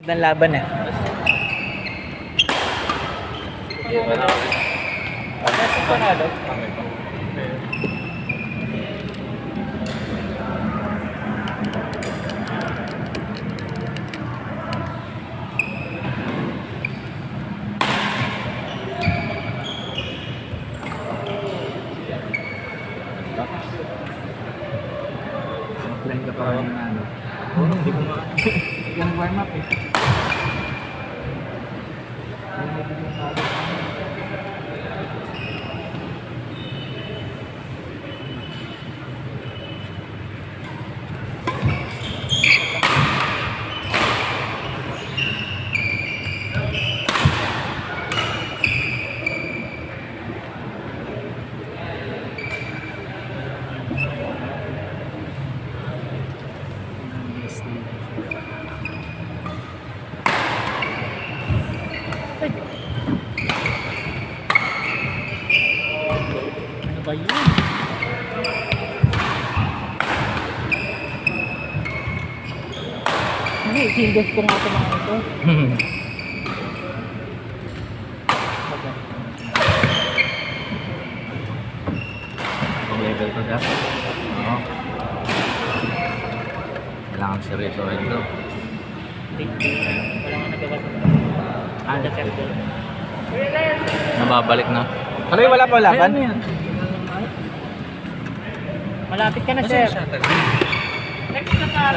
ng laban eh. Plan ka pa rin na ano. Hindi ko yung warm up eh. Ano ba yun? Hindi, singles ko nga ito mga ito. Level to dapat. Oo. Kailangan seryoso rin ito. Wala nga nagawa ko. Ah, circle. nababalik na. Ano yung wala pa laban? Ano yan? Malapit ka na, sir. Next na sa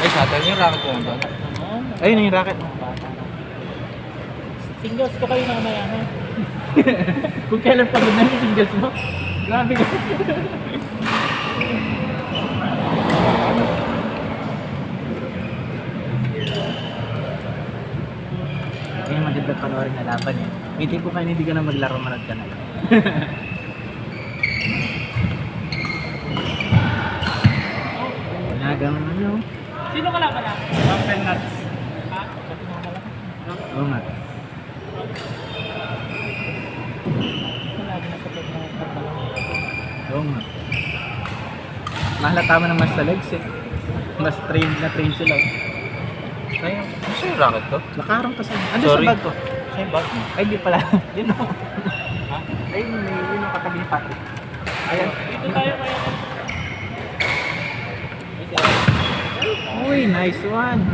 Ay, shuttle yung racket ko doon. Ayun yung racket. Singles ko kayo na mamaya, ha? Kung kailan pagod na yung singles mo. Grabe ka. Yan maganda panoorin na laban eh. May tipo kayo hindi ka na maglaro, manood ka na lang. Nagang ano? Sino ka lang pala? Bumping nuts. Ha? Oo nga. Oo nga. Mahalata mo naman sa legs eh. Mas trained sila. Ay, ano yung racket ko? Nakarang pa sa'yo. Ano Sorry. sa bag ko? Sa yung bag mo? Ay, di pala. Yun o. Ha? Ay, yun yung katabi ni Patrick. Ayan. Dito tayo ngayon. Uy, nice one.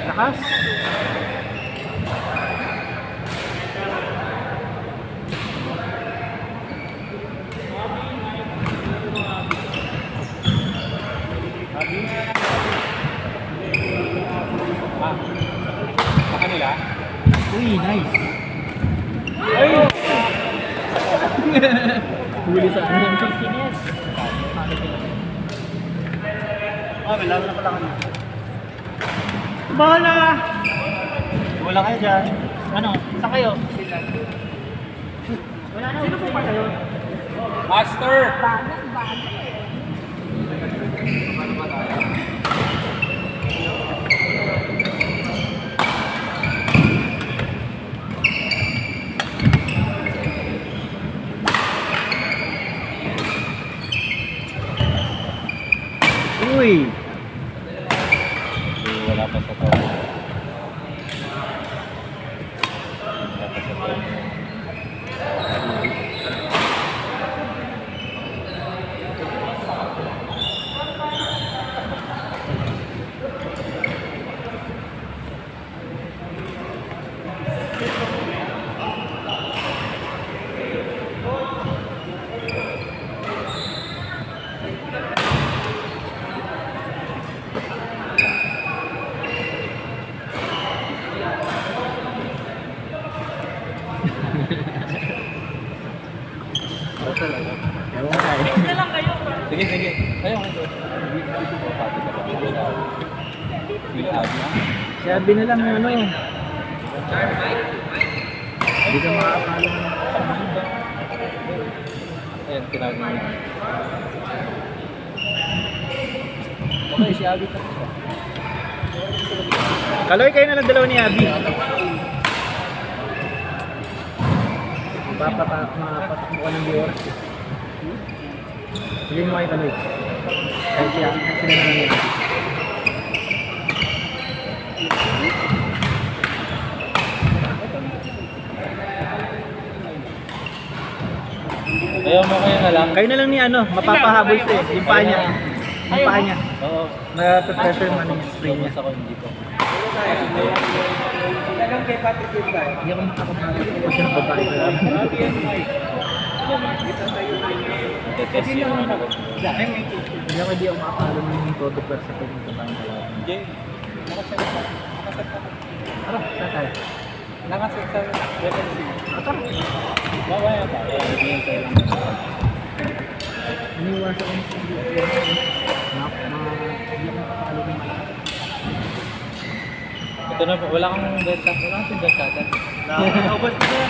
Lakas. Sa kanila? Uy, nice. Ay! Huli sa akin ng Pilipinas. May laro na pala kami. Bahala! Wala kayo dyan. Ano? Saan kayo? Wala na. Sino po pa kayo? Master! Uy! Wala pa sa to. Ano talaga? Ewan ka eh. Na lang kayo. Sige, sige. Ayaw ko ito. With Abby. Sabi na lang yung ano. Hindi ka makakapalo. Ayan, tinawag mo. Okay, si Abby pa siya. Kaloy kayo na lang dalawa ni Abby. Mapatakbo ka ng viewers. Sige mo kayo Kaloy. Kahit siya, sila na lang yun. Kayo na lang ni ano, mapapahabol siya eh. Yung paa niya. Yung paa niya. Oo. Natapressure yung ano niya, spray niya. Tapos ako hindi ko. Hindi ako makakapagod. Pag yung babae ko lang. Nagtetest yung ano ko. Hindi ako makakapagod yung todo persa ko yung babae ko lang. Jay, Tara, saan tayo? nakaset sa weapon C. Tara. Mamaya pa. Bigyan sa'yo. Iniwasan ko sa hindi ako hindi ako makakapagod yung malakas. Ito na po, wala kang benta. Wala kang tindasagan. Naubos na yan.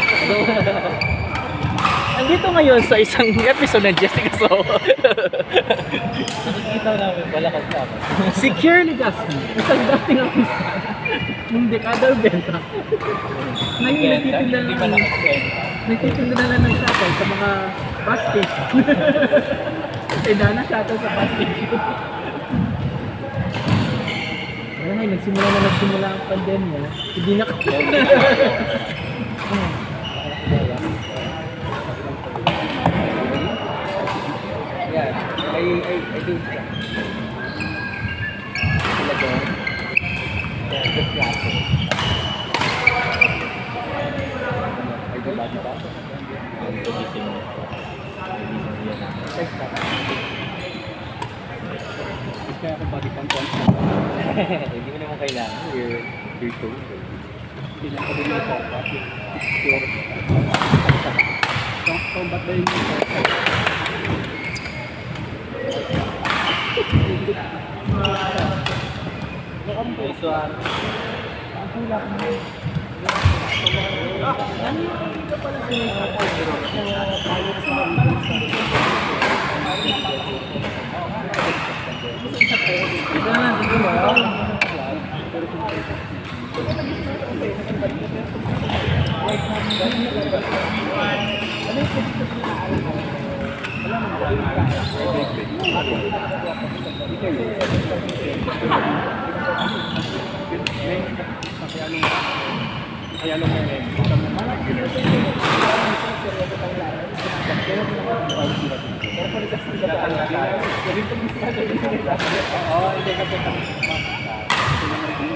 Andito ngayon sa isang episode ng Jessica Soho. Nakikita namin, wala kang tama. Si Curly Jasmine, isang dating artista ng dekadal benta. Ngayon nagtitinda Hindi na pa lang, nagtitinda na lang ng shuttle sa mga bus station. Tinda na shuttle sa bus station. Ayun ay, nagsimula ang pandemya. Hindi na Yeah, I do that. Sila doon. Yeah, good class. I do body back. Gising mo. Text ka. Kaya ako body pump once na. Hindi mo naman kailangan. You're cool. Pinaka din yung combat. Pure. Combat ba yung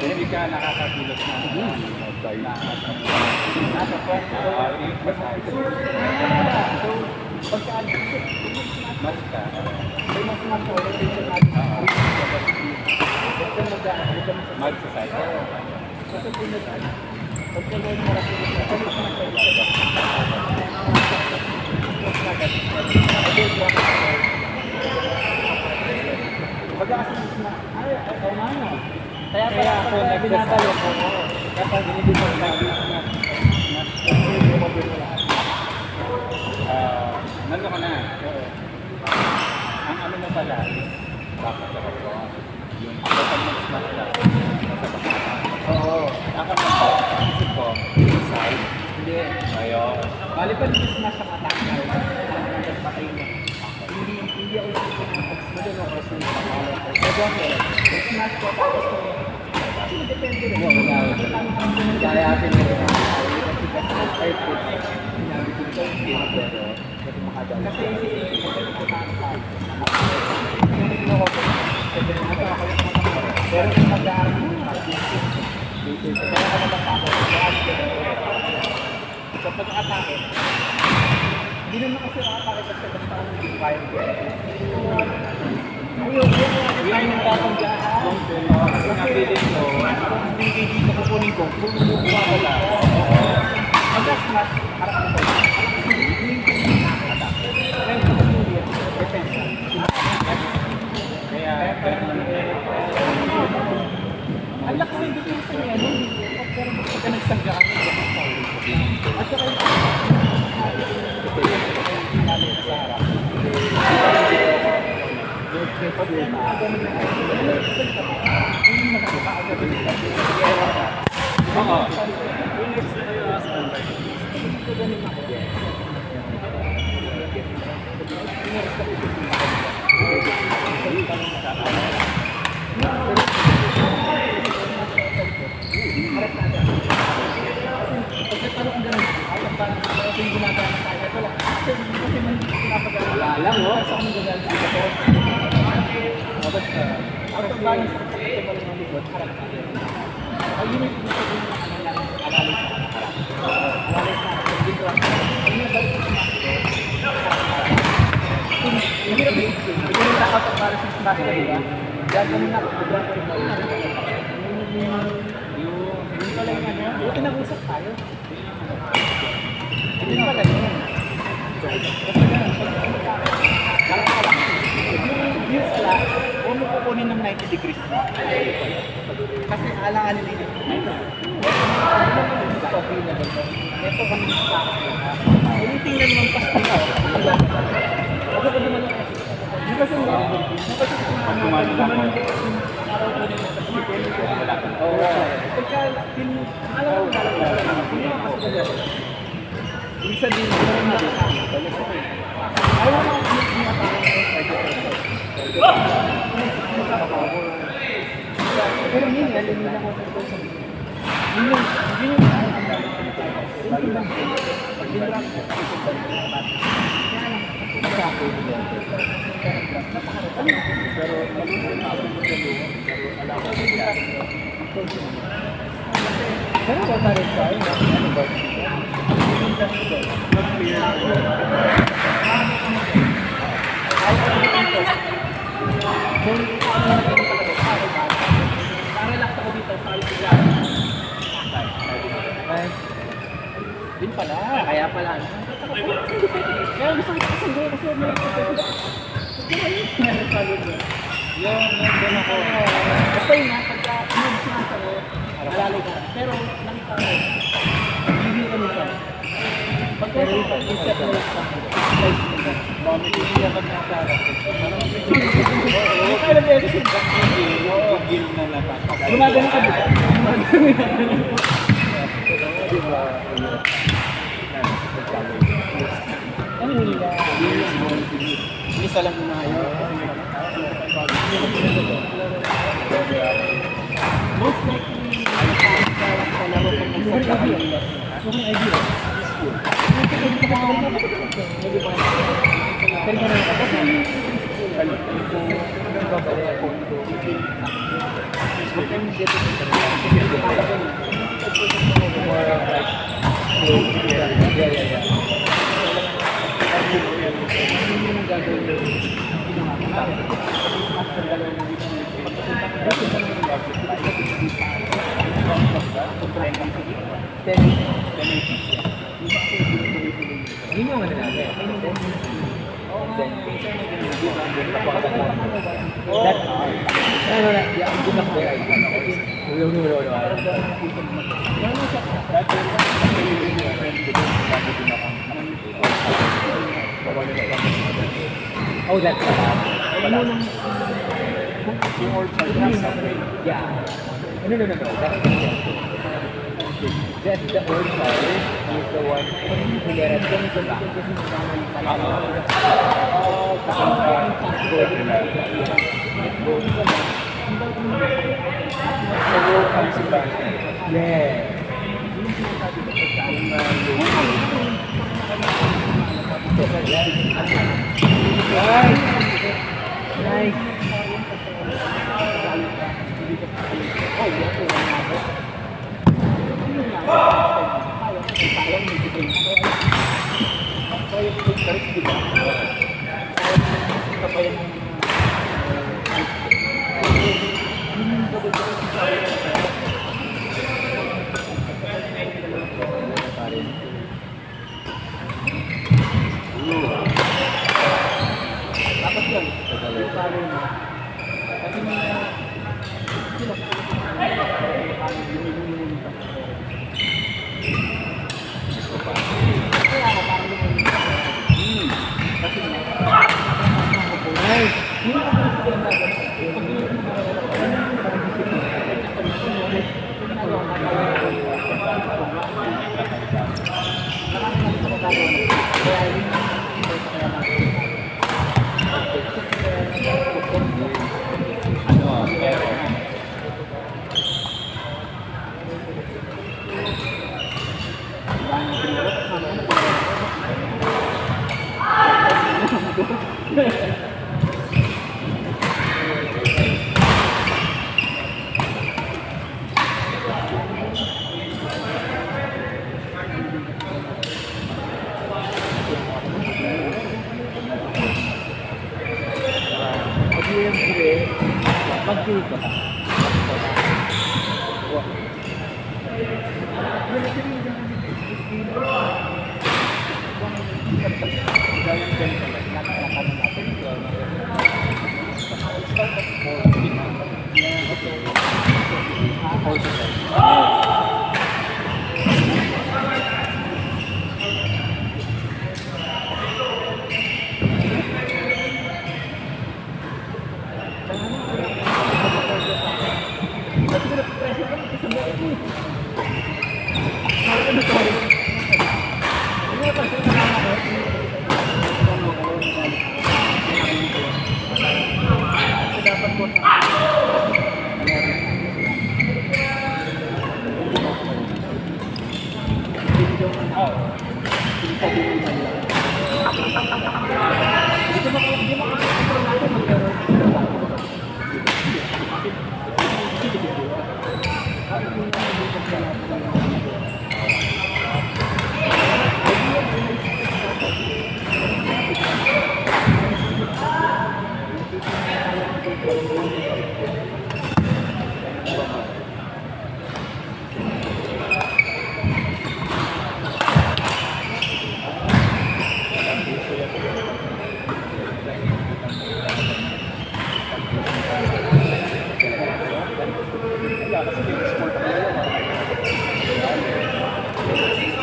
hindi ka nakakakilos na Kaya ako nagsasabi ko, kapag binibigyan ko nandun ka na. Ang ano mo pala is bakit ako ko. Yung kapag mag-smash lang. Oo. Ako isip ko, side. Hindi. Ayun. Bali pa yung smash ang attack na yun. Ang patay niya. Hindi ako isip ko ng pag-smash na kasi pag ako, smash ko tapos ko. Depende rin. Kaya atin yung ay put. Sinabi ko ito yung pero kasi makadala. Kasi pero kung mag-aaral mo, kaya ka natakot. So pag-atake, hindi naman kasi atake kasi basta ako hindi ko kaya yan yung tatanggaan. Kasi napilit ko, hindi dito kukunin ko, bumubuha ko lang. Mag-smash, harap mo ko. Kaya, ang lakas ng defense niya, no? Pero pagka nagsanggaan, at saka yung sa harap. Wala lang, Pagkakita mo lang ng likod, harap ka din. Ay, yun yung gusto ko yung ano lang, alalis na harap. Alalis na harap. Dito lang. Ay, yung balik ko sa makro, hindi na big thing. Hindi na nakapag para sa smash ka, diba? Dahil kami na, sobrang ko rin mo. Yun pala yung ano. Buti nag-usap tayo. Yun pala yun. Kasi ganun, yung views lang, huwag mo kukunin ng 90 degrees mo. Kasi alanganin nila yung ito kami sa tingnan mo ang pasti ka. Ako ko naman yung kasi. Di ba sa mga araw ko din oo. Pagka, alam mo hindi naman kasi gagawin. Ibig sabihin, hindi naman nakakita. Ayaw mo pero yun yan, yun lang ako yun pero ba pa rin tayo? Ano ba? Relax ako dito sa Alpiglan. Din pala, kaya pala. Kaya gusto ko kasi doon kasi may yun, doon ako. Basta yun nga, pagka sinasa ko, alalay ka. Pero nakita ko, hindi kami siya. Pagka isa ko lang sa Mami, hindi ako nagsasabi. Hindi ka alam na kasi gil na nakakasal. Gumagano ka dito? Diba? Ang hula. Isa lang na yun. Most likely, sa laro ko ng sasabi. So, may idea. Pero kasi yun yung ano natin. Oh, that's ano nang yung old yeah. No. That's the old father. He's the one who let us go to back. Yeah. Nice.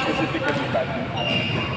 Specific kasi dati.